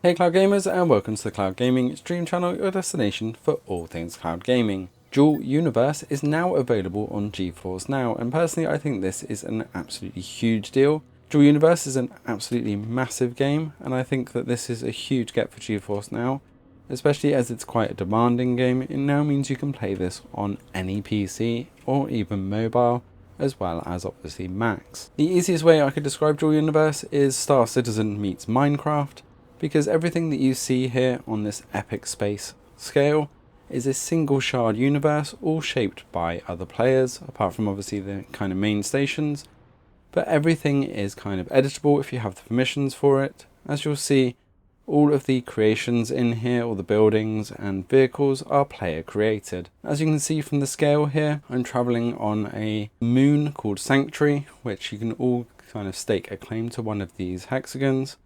Hey Cloud Gamers, and welcome to the Cloud Gaming Stream Channel, your destination for all things cloud gaming. Dual Universe is now available on GeForce Now, and personally I think this is an absolutely huge deal. Dual Universe is an absolutely massive game, and I think that this is a huge get for GeForce Now, especially as it's quite a demanding game. It now means you can play this on any PC or even mobile, as well as obviously Macs. The easiest way I could describe Dual Universe is Star Citizen meets Minecraft, because everything that you see here on this epic space scale is a single shard universe, all shaped by other players, apart from obviously the kind of main stations. But everything is kind of editable if you have the permissions for it. As you'll see, all of the creations in here, all the buildings and vehicles, are player created. As you can see from the scale here, I'm traveling on a moon called Sanctuary, which you can all kind of stake a claim to one of these hexagons.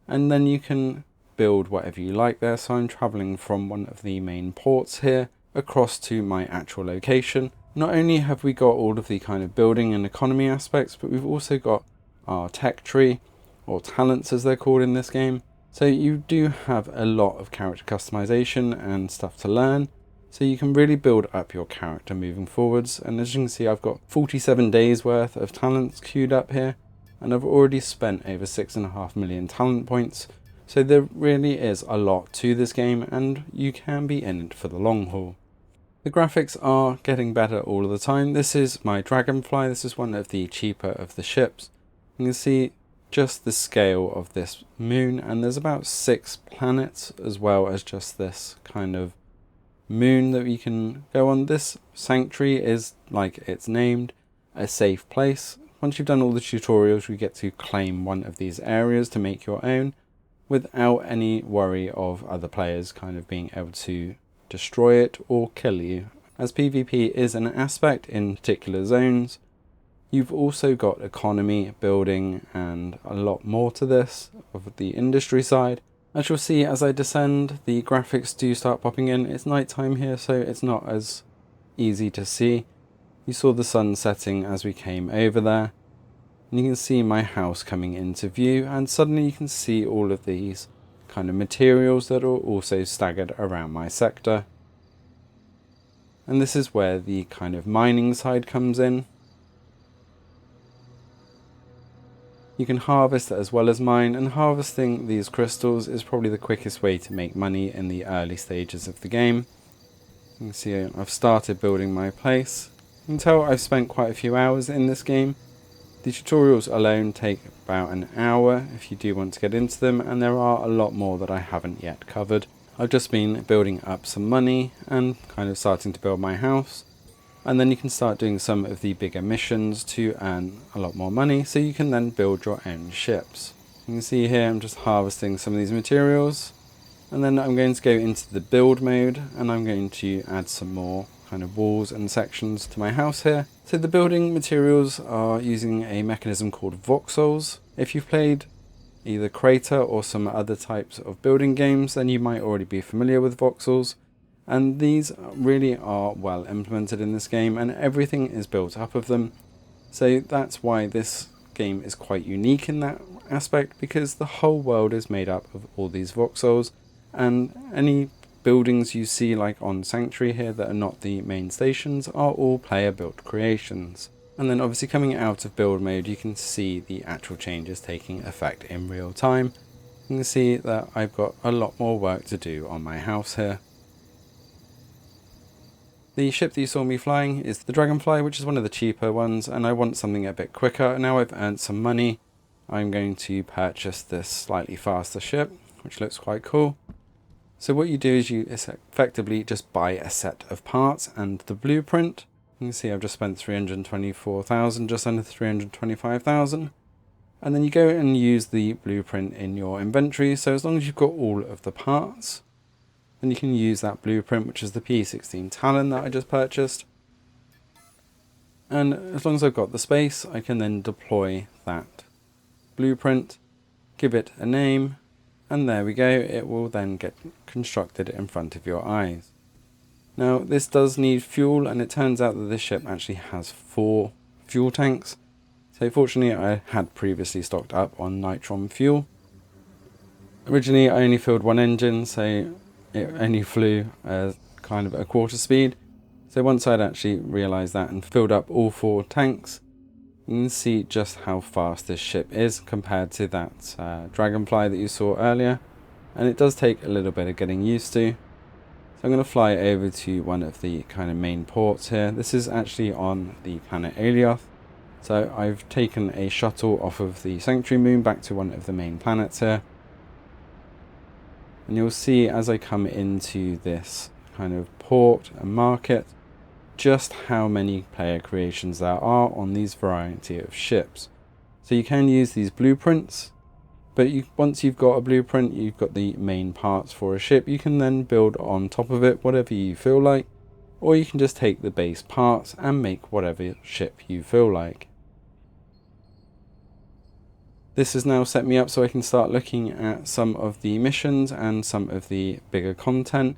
And then you can build whatever you like there. So I'm traveling from one of the main ports here across to my actual location. Not only have we got all of the kind of building and economy aspects, but we've also got our tech tree, or talents as they're called in this game. So you do have a lot of character customization and stuff to learn. So you can really build up your character moving forwards. And as you can see, I've got 47 days worth of talents queued up here. And I've already spent over 6.5 million talent points, so there really is a lot to this game, and you can be in it for the long haul. The graphics are getting better all of the time. This is my Dragonfly. This is one of the cheaper of the ships. You can see just the scale of this moon, and there's about 6 planets, as well as just this kind of moon that we can go on. This sanctuary is, like it's named, a safe place. Once you've done all the tutorials, you get to claim one of these areas to make your own without any worry of other players kind of being able to destroy it or kill you. As PvP is an aspect in particular zones, you've also got economy, building, and a lot more to this of the industry side. As you'll see as I descend, the graphics do start popping in. It's nighttime here, so it's not as easy to see. You saw the sun setting as we came over there, and you can see my house coming into view, and suddenly you can see all of these kind of materials that are also staggered around my sector. And this is where the kind of mining side comes in. You can harvest as well as mine, and harvesting these crystals is probably the quickest way to make money in the early stages of the game. You can see I've started building my place. You can tell I've spent quite a few hours in this game. The tutorials alone take about an hour if you do want to get into them, and there are a lot more that I haven't yet covered. I've just been building up some money and kind of starting to build my house, and then you can start doing some of the bigger missions to earn a lot more money, so you can then build your own ships. You can see here I'm just harvesting some of these materials, and then I'm going to go into the build mode, and I'm going to add some more kind of walls and sections to my house here. So the building materials are using a mechanism called voxels. If you've played either Crater or some other types of building games, then you might already be familiar with voxels. And these really are well implemented in this game, and everything is built up of them. So that's why this game is quite unique in that aspect, because the whole world is made up of all these voxels, and any buildings you see like on Sanctuary here that are not the main stations are all player built creations. And then obviously coming out of build mode, you can see the actual changes taking effect in real time. You can see that I've got a lot more work to do on my house here. The ship that you saw me flying is the Dragonfly, which is one of the cheaper ones, and I want something a bit quicker. Now I've earned some money, I'm going to purchase this slightly faster ship, which looks quite cool. So what you do is you effectively just buy a set of parts and the blueprint. You can see I've just spent 324,000, just under 325,000. And then you go and use the blueprint in your inventory. So as long as you've got all of the parts, then you can use that blueprint, which is the P16 Talon that I just purchased. And as long as I've got the space, I can then deploy that blueprint, give it a name, and there we go, it will then get constructed in front of your eyes. Now this does need fuel, and it turns out that this ship actually has 4 fuel tanks. So fortunately I had previously stocked up on nitron fuel. Originally I only filled one engine, so it only flew kind of at a quarter speed. So once I'd actually realised that and filled up all 4 tanks, you can see just how fast this ship is compared to that Dragonfly that you saw earlier. And it does take a little bit of getting used to. So I'm going to fly over to one of the kind of main ports here. This is actually on the planet Alioth. So I've taken a shuttle off of the Sanctuary Moon back to one of the main planets here. And you'll see as I come into this kind of port and market, just how many player creations there are on these variety of ships. So you can use these blueprints, but once you've got a blueprint, you've got the main parts for a ship, you can then build on top of it whatever you feel like, or you can just take the base parts and make whatever ship you feel like. This has now set me up so I can start looking at some of the missions and some of the bigger content.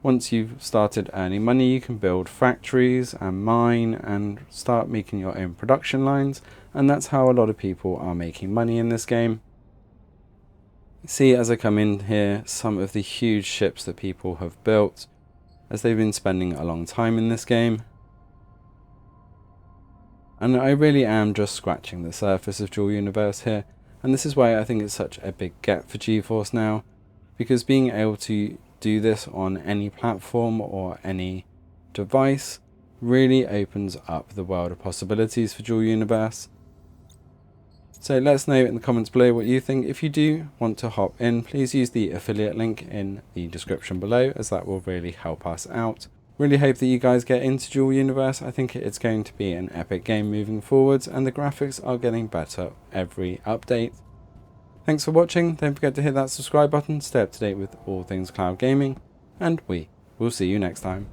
Once you've started earning money, you can build factories and mine and start making your own production lines, and that's how a lot of people are making money in this game. See as I come in here some of the huge ships that people have built as they've been spending a long time in this game. And I really am just scratching the surface of Dual Universe here, and this is why I think it's such a big get for GeForce now, because being able to do this on any platform or any device really opens up the world of possibilities for Dual Universe. So let us know in the comments below what you think. If you do want to hop in, please use the affiliate link in the description below, as that will really help us out. Really hope that you guys get into Dual Universe. I think it's going to be an epic game moving forwards, and the graphics are getting better every update. Thanks for watching. Don't forget to hit that subscribe button, stay up to date with all things cloud gaming, and we will see you next time.